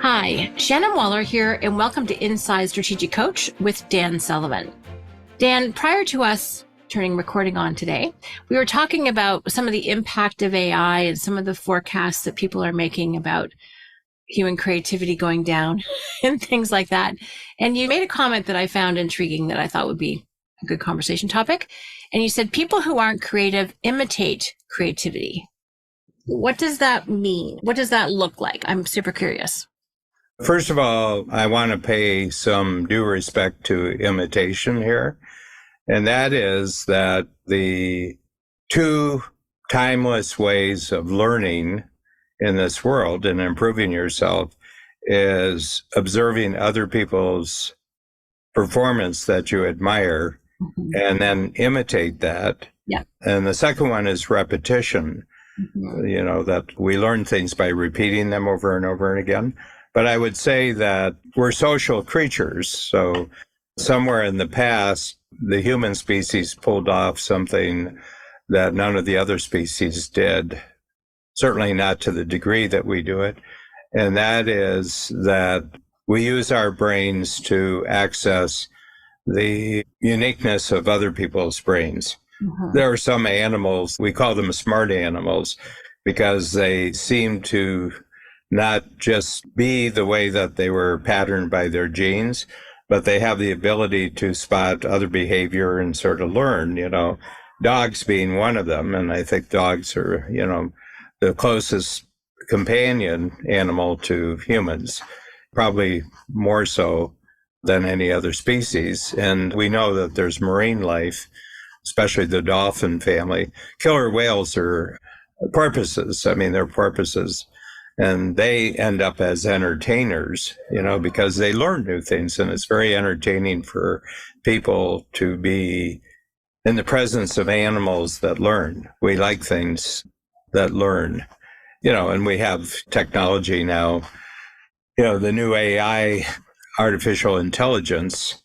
Hi, Shannon Waller here, and welcome to Inside Strategic Coach with Dan Sullivan. Dan, prior to us turning recording on today, we were talking about some of the impact of AI and some of the forecasts that people are making about human creativity going down and things like that. And you made a comment that I found intriguing that I thought would be a good conversation topic. And you said people who aren't creative imitate creativity. What does that mean? What does that look like? I'm super curious. First of all, I want to pay some due respect to imitation here. And that is that the two timeless ways of learning in this world and improving yourself is observing other people's performance that you admire and then imitate that. Yeah. And the second one is repetition. You know, that we learn things by repeating them over and over and again. But I would say that we're social creatures. So somewhere in the past, the human species pulled off something that none of the other species did, certainly not to the degree that we do it. And that is that we use our brains to access the uniqueness of other people's brains. There are some animals, we call them smart animals, because they seem to not just be the way that they were patterned by their genes, but they have the ability to spot other behavior and sort of learn, dogs being one of them. And I think dogs are, the closest companion animal to humans, probably more so than any other species. And we know that there's marine life, especially the dolphin family. Killer whales are porpoises. I mean, they're porpoises. And they end up as entertainers, because they learn new things. And it's very entertaining for people to be in the presence of animals that learn. We like things that learn, and we have technology now, the new AI, artificial intelligence,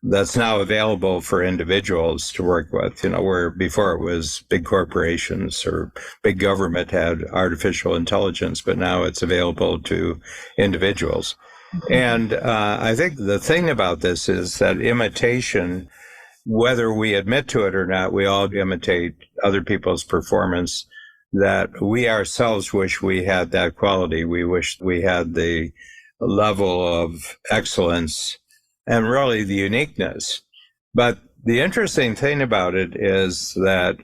that's now available for individuals to work with, where before it was big corporations or big government had artificial intelligence, but now it's available to individuals. And I think the thing about this is that imitation, whether we admit to it or not, we all imitate other people's performance, that we ourselves wish we had that quality. We wish we had the level of excellence and really the uniqueness. But the interesting thing about it is that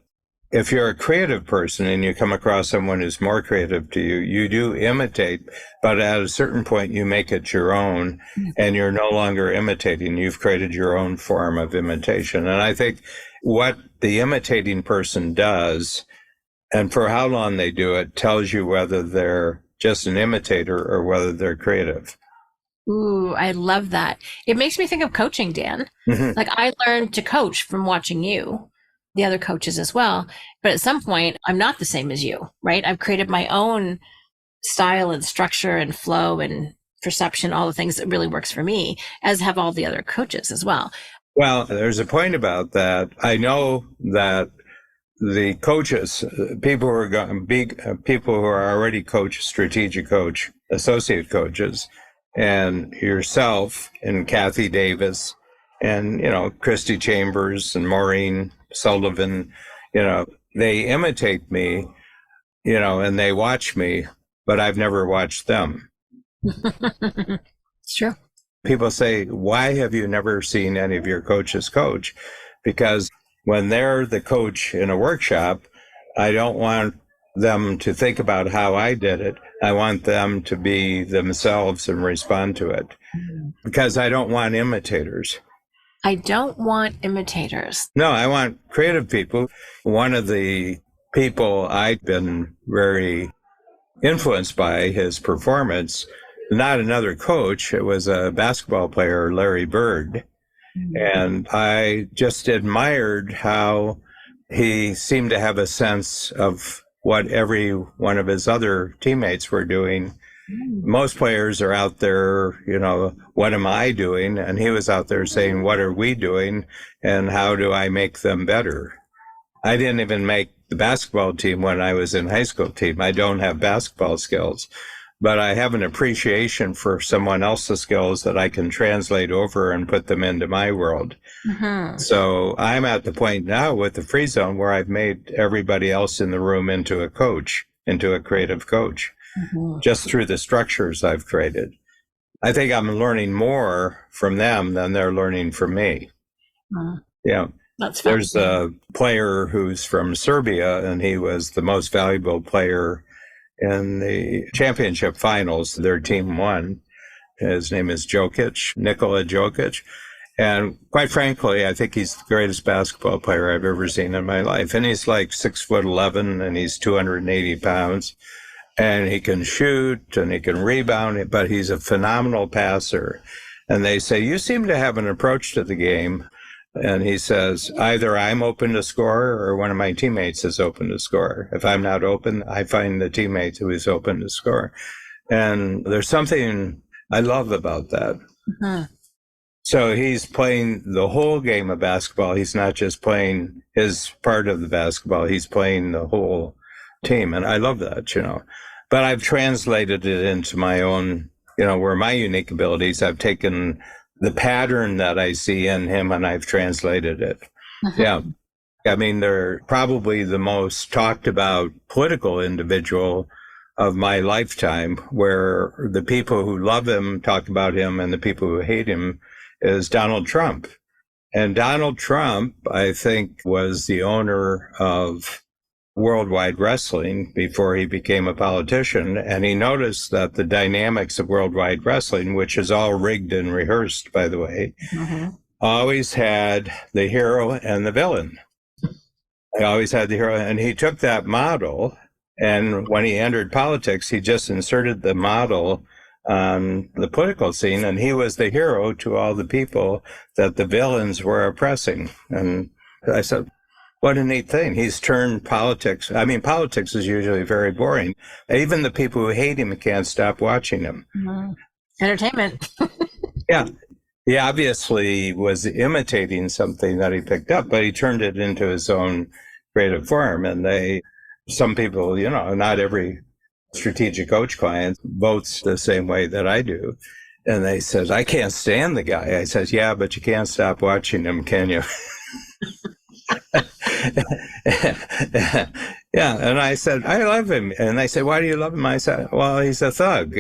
if you're a creative person and you come across someone who's more creative to you, you do imitate, but at a certain point you make it your own and you're no longer imitating. You've created your own form of imitation. And I think what the imitating person does and for how long they do it tells you whether they're just an imitator or whether they're creative. Ooh, I love that. It makes me think of coaching, Dan. Like I learned to coach from watching you, the other coaches as well. But at some point, I'm not the same as you, right? I've created my own style and structure and flow and perception, all the things that really works for me, as have all the other coaches as well. Well, there's a point about that. I know that the coaches, people who are people who are already strategic coach, associate coaches, and yourself and Kathy Davis and, Christy Chambers and Maureen Sullivan, they imitate me, and they watch me, but I've never watched them. It's true. People say, why have you never seen any of your coaches coach? Because when they're the coach in a workshop, I don't want them to think about how I did it. I want them to be themselves and respond to it because I don't want imitators. I don't want imitators. No, I want creative people. One of the people I've been very influenced by his performance, not another coach, it was a basketball player, Larry Bird. And I just admired how he seemed to have a sense of what every one of his other teammates were doing. Most players are out there, what am I doing? And he was out there saying, what are we doing? And how do I make them better? I didn't even make the basketball team when I was in high school team. I don't have basketball skills, but I have an appreciation for someone else's skills that I can translate over and put them into my world. Mm-hmm. So I'm at the point now with the free zone where I've made everybody else in the room into a coach, into a creative coach, just through the structures I've created. I think I'm learning more from them than they're learning from me. Yeah. There's a player who's from Serbia, and he was the most valuable player in the championship finals. Their team won. His name is Nikola Jokic. And quite frankly, I think he's the greatest basketball player I've ever seen in my life. And he's like 6'11", and he's 280 pounds. And he can shoot and he can rebound, but he's a phenomenal passer. And they say, you seem to have an approach to the game. And he says, either I'm open to score or one of my teammates is open to score. If I'm not open, I find the teammate who is open to score. And there's something I love about that. Mm-hmm. So he's playing the whole game of basketball. He's not just playing his part of the basketball. He's playing the whole team. And I love that, But I've translated it into my own, where my unique abilities, I've taken the pattern that I see in him and I've translated it. Mm-hmm. Yeah. I mean, they're probably the most talked about political individual of my lifetime, where the people who love him talk about him and the people who hate him is Donald Trump. And Donald Trump, I think, was the owner of Worldwide Wrestling before he became a politician. And he noticed that the dynamics of Worldwide Wrestling, which is all rigged and rehearsed, by the way, always had the hero and the villain. He always had the hero. And he took that model, and when he entered politics, he just inserted the model on the political scene, and he was the hero to all the people that the villains were oppressing. And I said, what a neat thing. He's turned politics. I mean, politics is usually very boring. Even the people who hate him can't stop watching him. Mm-hmm. Entertainment. Yeah. He obviously was imitating something that he picked up, but he turned it into his own creative form. And some people, not every strategic coach client votes the same way that I do. And they said, I can't stand the guy. I said, yeah, but you can't stop watching him, can you? Yeah. And I said, I love him. And they said, why do you love him? I said, well, he's a thug.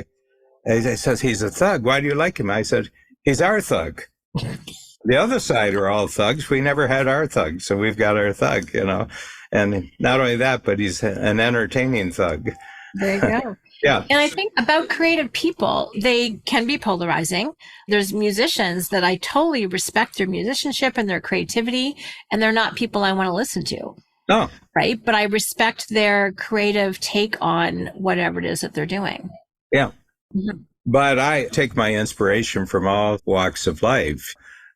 And they said, he's a thug. Why do you like him? I said, he's our thug. The other side are all thugs. We never had our thug. So we've got our thug, And not only that, but he's an entertaining thug. There you go. Yeah. And I think about creative people, they can be polarizing. There's musicians that I totally respect their musicianship and their creativity, and they're not people I want to listen to. No. Right? But I respect their creative take on whatever it is that they're doing. Yeah. Mm-hmm. But I take my inspiration from all walks of life.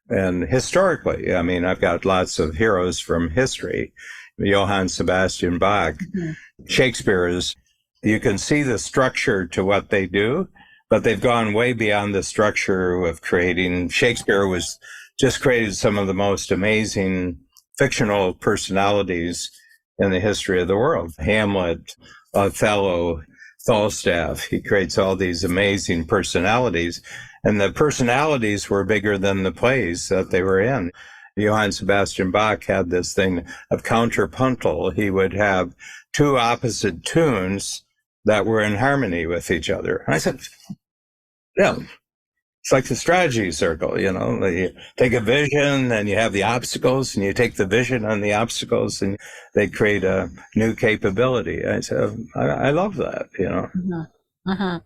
And historically, I mean, I've got lots of heroes from history. Johann Sebastian Bach, Shakespeare you can see the structure to what they do, but they've gone way beyond the structure of creating. Shakespeare just created some of the most amazing fictional personalities in the history of the world. Hamlet, Othello, Falstaff. He creates all these amazing personalities, and the personalities were bigger than the plays that they were in. Johann Sebastian Bach had this thing of counterpuntal. He would have two opposite tunes that were in harmony with each other. And I said, yeah, it's like the strategy circle, you take a vision and you have the obstacles, and you take the vision and the obstacles, and they create a new capability. I said, I love that, Mm-hmm. Mm-hmm.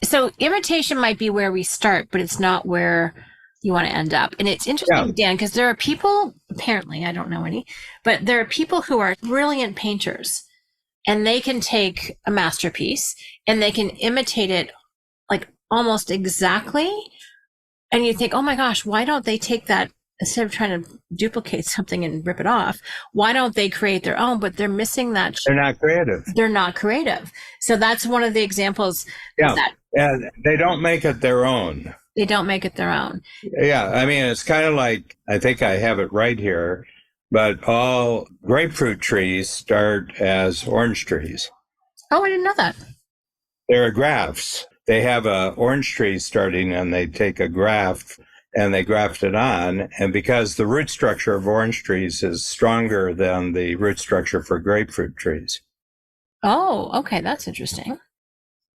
So imitation might be where we start, but it's not where you want to end up. And it's interesting, Dan, because there are people, apparently, I don't know any, but there are people who are brilliant painters, and they can take a masterpiece and they can imitate it like almost exactly. And you think, oh my gosh, why don't they take that, instead of trying to duplicate something and rip it off, why don't they create their own? But they're missing that. They're not creative. They're not creative. So that's one of the examples. Yeah. And they don't make it their own. They don't make it their own. Yeah. I mean, it's kind of like, I think I have it right here, but all grapefruit trees start as orange trees. Oh, I didn't know that. They're grafts. They have a orange tree starting and they take a graft and they graft it on. And because the root structure of orange trees is stronger than the root structure for grapefruit trees. Oh, okay. That's interesting.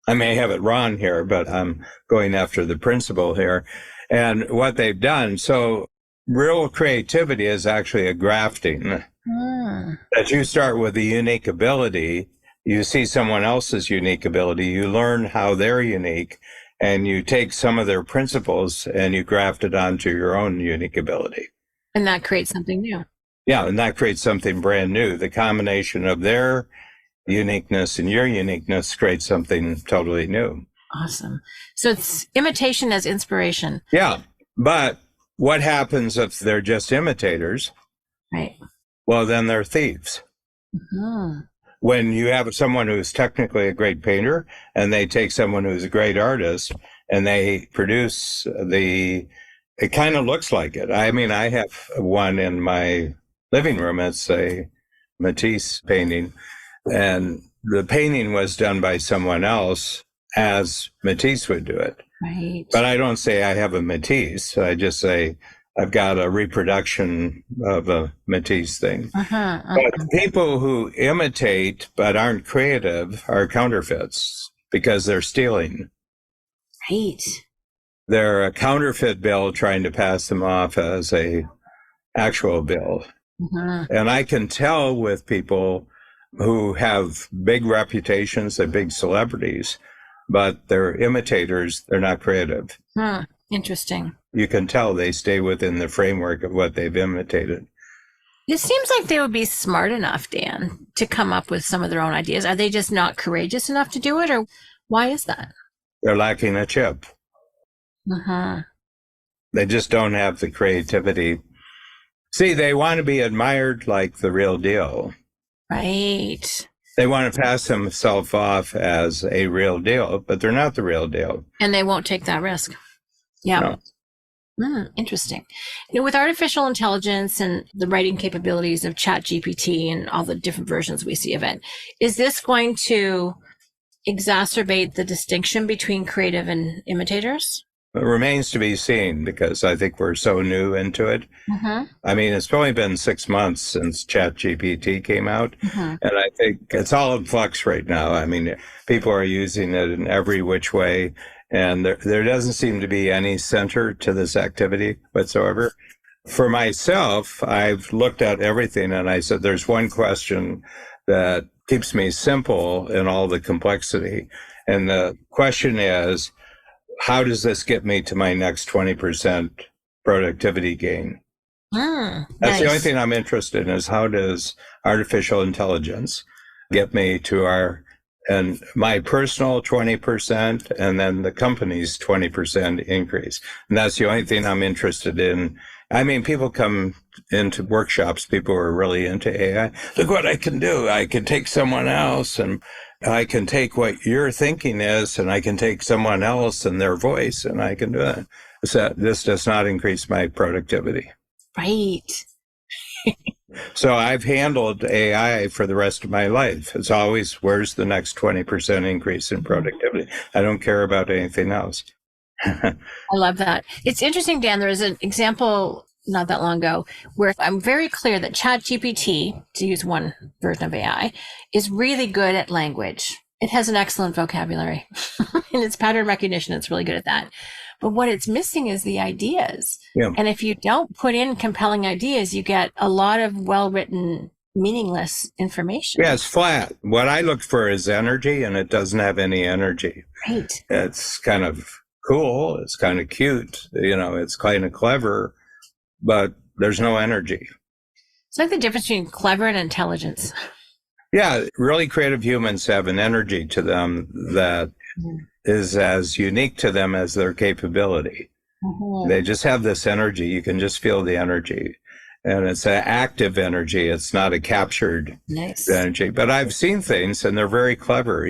I may have it wrong here, but I'm going after the principle here. And what they've done, so real creativity is actually a grafting. That you start with a unique ability, you see someone else's unique ability, you learn how they're unique, and you take some of their principles and you graft it onto your own unique ability. And that creates something new. Yeah, and that creates something brand new. The combination of their uniqueness and your uniqueness creates something totally new. Awesome. So it's imitation as inspiration. Yeah, but what happens if they're just imitators? Right. Well, then they're thieves. Mm-hmm. When you have someone who's technically a great painter and they take someone who's a great artist and they produce it kind of looks like it. I mean, I have one in my living room. It's a Matisse painting, and the painting was done by someone else as Matisse would do it. Right. But I don't say I have a Matisse. I just say I've got a reproduction of a Matisse thing. But people who imitate but aren't creative are counterfeits because they're stealing. Right. They're a counterfeit bill trying to pass them off as a actual bill. And I can tell with people who have big reputations, they're big celebrities, but they're imitators, they're not creative. Interesting. You can tell they stay within the framework of what they've imitated. It seems like they would be smart enough, Dan, to come up with some of their own ideas. Are they just not courageous enough to do it, or why is that? They're lacking a chip. They just don't have the creativity. See, they want to be admired like the real deal. Right. They want to pass themselves off as a real deal, but they're not the real deal. And they won't take that risk. Yeah. No. Interesting. With artificial intelligence and the writing capabilities of ChatGPT and all the different versions we see of it, is this going to exacerbate the distinction between creative and imitators? It remains to be seen because I think we're so new into it. I mean, it's only been 6 months since ChatGPT came out, and I think it's all in flux right now. I mean, people are using it in every which way, and there doesn't seem to be any center to this activity whatsoever. For myself, I've looked at everything, and I said, there's one question that keeps me simple in all the complexity, and the question is, how does this get me to my next 20% productivity gain? That's the only thing I'm interested in is how does artificial intelligence get me to my personal 20% and then the company's 20% increase. And that's the only thing I'm interested in. I mean, people come into workshops, people are really into AI. Look what I can do. I can take someone else and I can take what your thinking is and I can take someone else and their voice and I can do it. So this does not increase my productivity. Right. So I've handled AI for the rest of my life. It's always, where's the next 20% increase in productivity? I don't care about anything else. I love that. It's interesting, Dan, there was an example not that long ago where I'm very clear that ChatGPT, to use one version of AI, is really good at language. It has an excellent vocabulary and its pattern recognition. It's really good at that. But what it's missing is the ideas. Yeah. And if you don't put in compelling ideas, you get a lot of well-written, meaningless information. Yeah, it's flat. What I look for is energy, and it doesn't have any energy. Right. It's kind of cool. It's kind of cute. It's kind of clever, but there's no energy. It's like the difference between clever and intelligence. Yeah, really creative humans have an energy to them that is as unique to them as their capability. They just have this energy. You can just feel the energy. And it's an active energy. It's not a captured energy. But I've seen things, and they're very clever,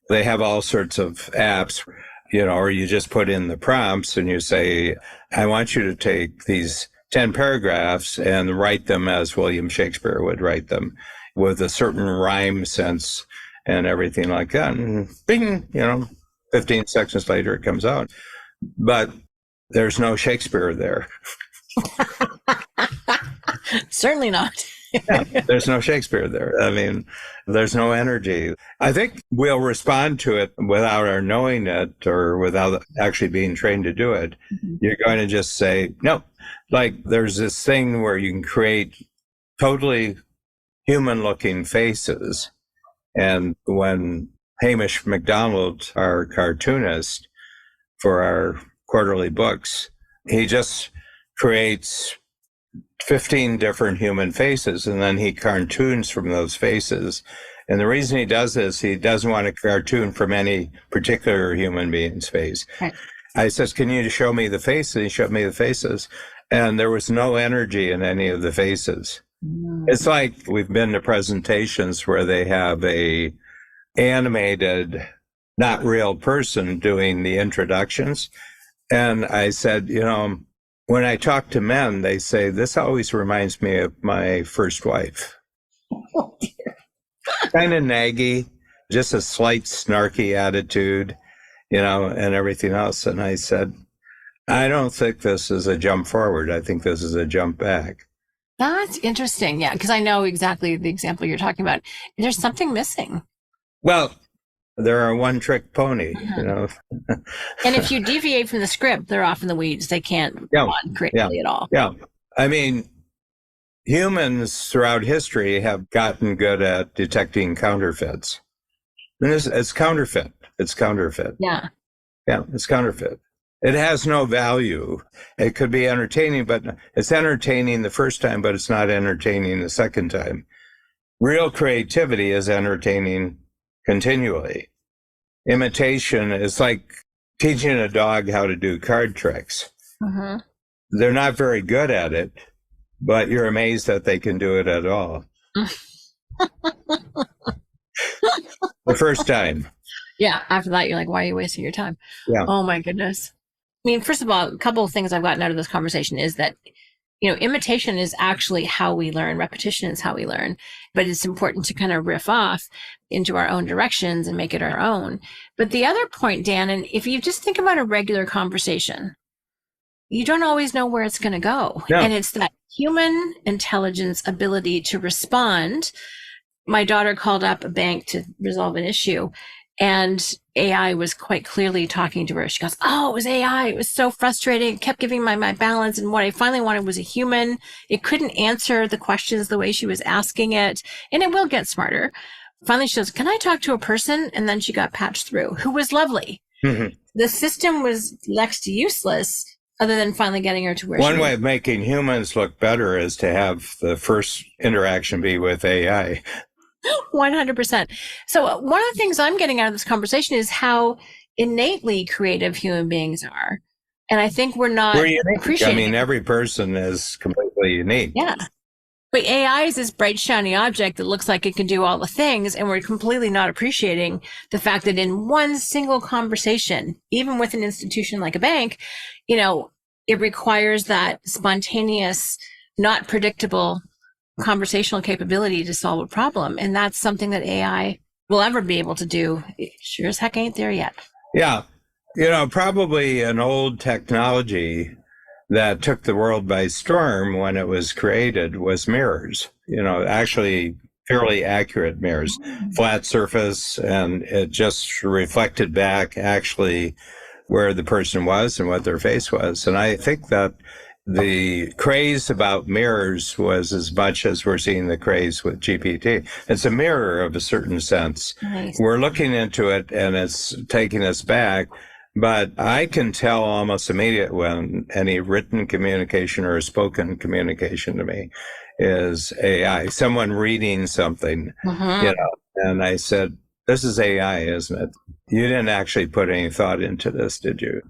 They have all sorts of apps, or you just put in the prompts and you say, I want you to take these 10 paragraphs and write them as William Shakespeare would write them, with a certain rhyme sense. and everything like that. And bing, 15 seconds later it comes out. But there's no Shakespeare there. Certainly not. Yeah, there's no Shakespeare there. I mean, there's no energy. I think we'll respond to it without our knowing it or without actually being trained to do it. Mm-hmm. You're going to just say, no. Like there's this thing where you can create totally human-looking faces. And when Hamish MacDonald, our cartoonist for our quarterly books, he just creates 15 different human faces, and then he cartoons from those faces. And the reason he does this, he doesn't want to cartoon from any particular human being's face. Right. I says, can you show me the faces? He showed me the faces, and there was no energy in any of the faces. It's like we've been to presentations where they have a animated, not real person doing the introductions. And I said, when I talk to men, they say, this always reminds me of my first wife. Oh, dear. Kind of naggy, just a slight snarky attitude, and everything else. And I said, I don't think this is a jump forward. I think this is a jump back. That's interesting. Yeah, because I know exactly the example you're talking about. There's something missing. Well, they're a one-trick pony, And if you deviate from the script, they're off in the weeds. They can't go on creatively at all. Yeah. I mean, humans throughout history have gotten good at detecting counterfeits. And it's counterfeit. It's counterfeit. Yeah. Yeah, it's counterfeit. It has no value. It could be entertaining, but it's entertaining the first time, but it's not entertaining the second time. Real creativity is entertaining continually. Imitation is like teaching a dog how to do card tricks. Mm-hmm. They're not very good at it, but you're amazed that they can do it at all. The first time. Yeah. After that, you're like, why are you wasting your time? Yeah. Oh, my goodness. I mean, first of all, a couple of things I've gotten out of this conversation is that, imitation is actually how we learn. Repetition is how we learn. But it's important to kind of riff off into our own directions and make it our own. But the other point, Dan, and if you just think about a regular conversation, you don't always know where it's going to go. No. And it's that human intelligence ability to respond. My daughter called up a bank to resolve an issue, and AI was quite clearly talking to her. She goes, oh, it was AI. It was so frustrating. It kept giving my balance. And what I finally wanted was a human. It couldn't answer the questions the way she was asking it. And it will get smarter. Finally, she goes, can I talk to a person? And then she got patched through, who was lovely. Mm-hmm. The system was next to useless, other than finally getting her to where One way of making humans look better is to have the first interaction be with AI. 100%. So one of the things I'm getting out of this conversation is how innately creative human beings are. And I think we're unique. Appreciating. I mean, every person is completely unique. Yeah. But AI is this bright, shiny object that looks like it can do all the things. And we're completely not appreciating the fact that in one single conversation, even with an institution like a bank, it requires that spontaneous, not predictable conversational capability to solve a problem. And that's something that AI will ever be able to do. It sure as heck ain't there yet. Yeah. Probably an old technology that took the world by storm when it was created was mirrors, actually fairly accurate mirrors, flat surface, and it just reflected back actually where the person was and what their face was. And I think that the craze about mirrors was as much as we're seeing the craze with GPT. It's a mirror of a certain sense. Nice. We're looking into it and it's taking us back, but I can tell almost immediately when any written communication or spoken communication to me is AI, someone reading something, and I said, this is AI, isn't it? You didn't actually put any thought into this, did you?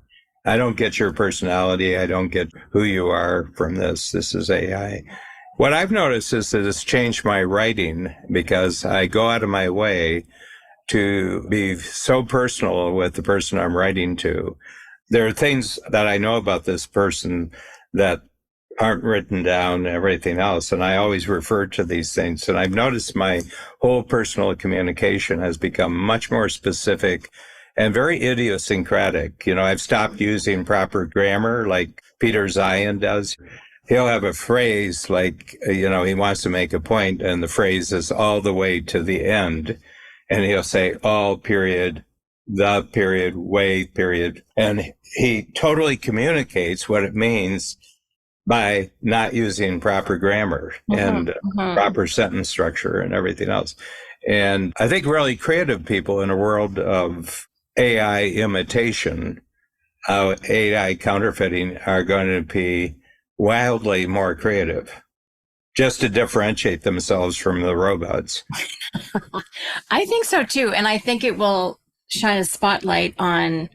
I don't get your personality. I don't get who you are from this. This is AI. What I've noticed is that it's changed my writing because I go out of my way to be so personal with the person I'm writing to. There are things that I know about this person that aren't written down, everything else. And I always refer to these things. And I've noticed my whole personal communication has become much more specific and very idiosyncratic. I've stopped using proper grammar like Peter Zion does. He'll have a phrase like, he wants to make a point, and the phrase is all the way to the end. And he'll say all period, the period, way period. And he totally communicates what it means by not using proper grammar and proper sentence structure and everything else. And I think really creative people in a world of AI imitation, AI counterfeiting, are going to be wildly more creative just to differentiate themselves from the robots. I think so too. And I think it will shine a spotlight on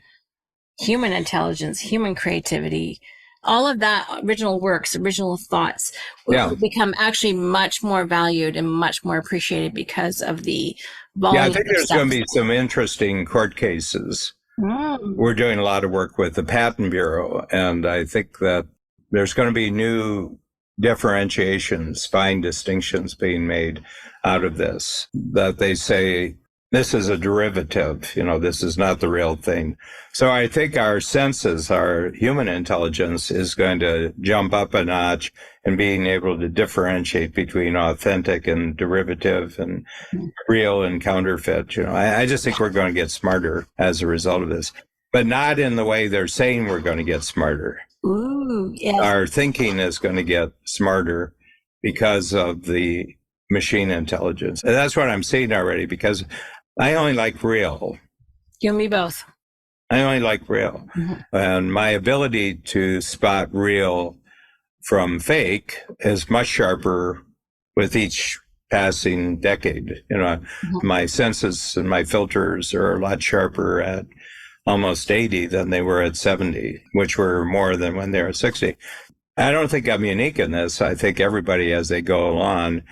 human intelligence, human creativity. All of that original works, original thoughts will become actually much more valued and much more appreciated because of the volume. Yeah, I think there's going to be some interesting court cases. We're doing a lot of work with the Patent Bureau, and I think that there's going to be new differentiations, fine distinctions being made out of this, that they say, this is a derivative, this is not the real thing. So I think our senses, our human intelligence is going to jump up a notch in being able to differentiate between authentic and derivative and real and counterfeit. I just think we're going to get smarter as a result of this, but not in the way they're saying we're going to get smarter. Ooh, yes. Our thinking is going to get smarter because of the machine intelligence. And that's what I'm seeing already, because I only like real. You and me both. I only like real. And my ability to spot real from fake is much sharper with each passing decade. My senses and my filters are a lot sharper at almost 80 than they were at 70, which were more than when they were 60. I don't think I'm unique in this. I think everybody, as they go along,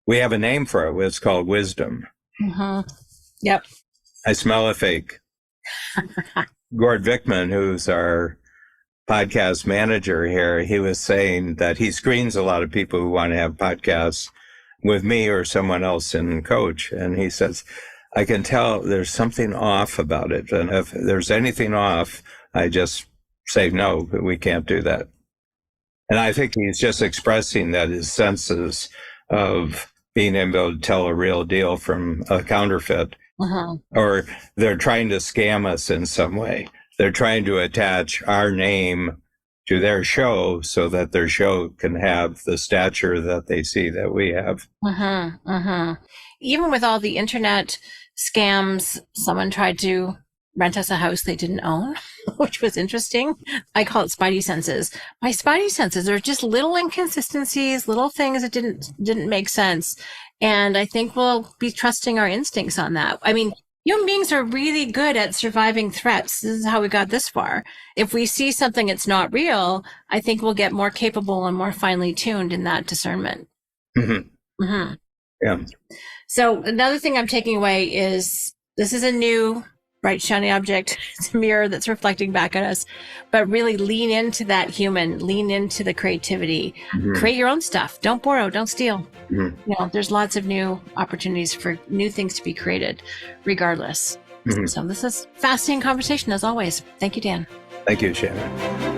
we have a name for it. It's called wisdom. Yep. I smell a fake. Gord Vickman, who's our podcast manager here, he was saying that he screens a lot of people who want to have podcasts with me or someone else in coach. And he says, I can tell there's something off about it. And if there's anything off, I just say, no, we can't do that. And I think he's just expressing that his senses of being able to tell a real deal from a counterfeit, or they're trying to scam us in some way. They're trying to attach our name to their show so that their show can have the stature that they see that we have. Even with all the internet scams, someone tried to rent us a house they didn't own, which was interesting. I call it spidey senses. My spidey senses are just little inconsistencies, little things that didn't make sense. And I think we'll be trusting our instincts on that. I mean, human beings are really good at surviving threats. This is how we got this far. If we see something that's not real, I think we'll get more capable and more finely tuned in that discernment. Yeah. So another thing I'm taking away is this is a new bright, shiny object. It's a mirror that's reflecting back at us, but really lean into that human, lean into the creativity, create your own stuff. Don't borrow, don't steal. There's lots of new opportunities for new things to be created regardless. So this is fascinating conversation as always. Thank you, Dan. Thank you, Shannon.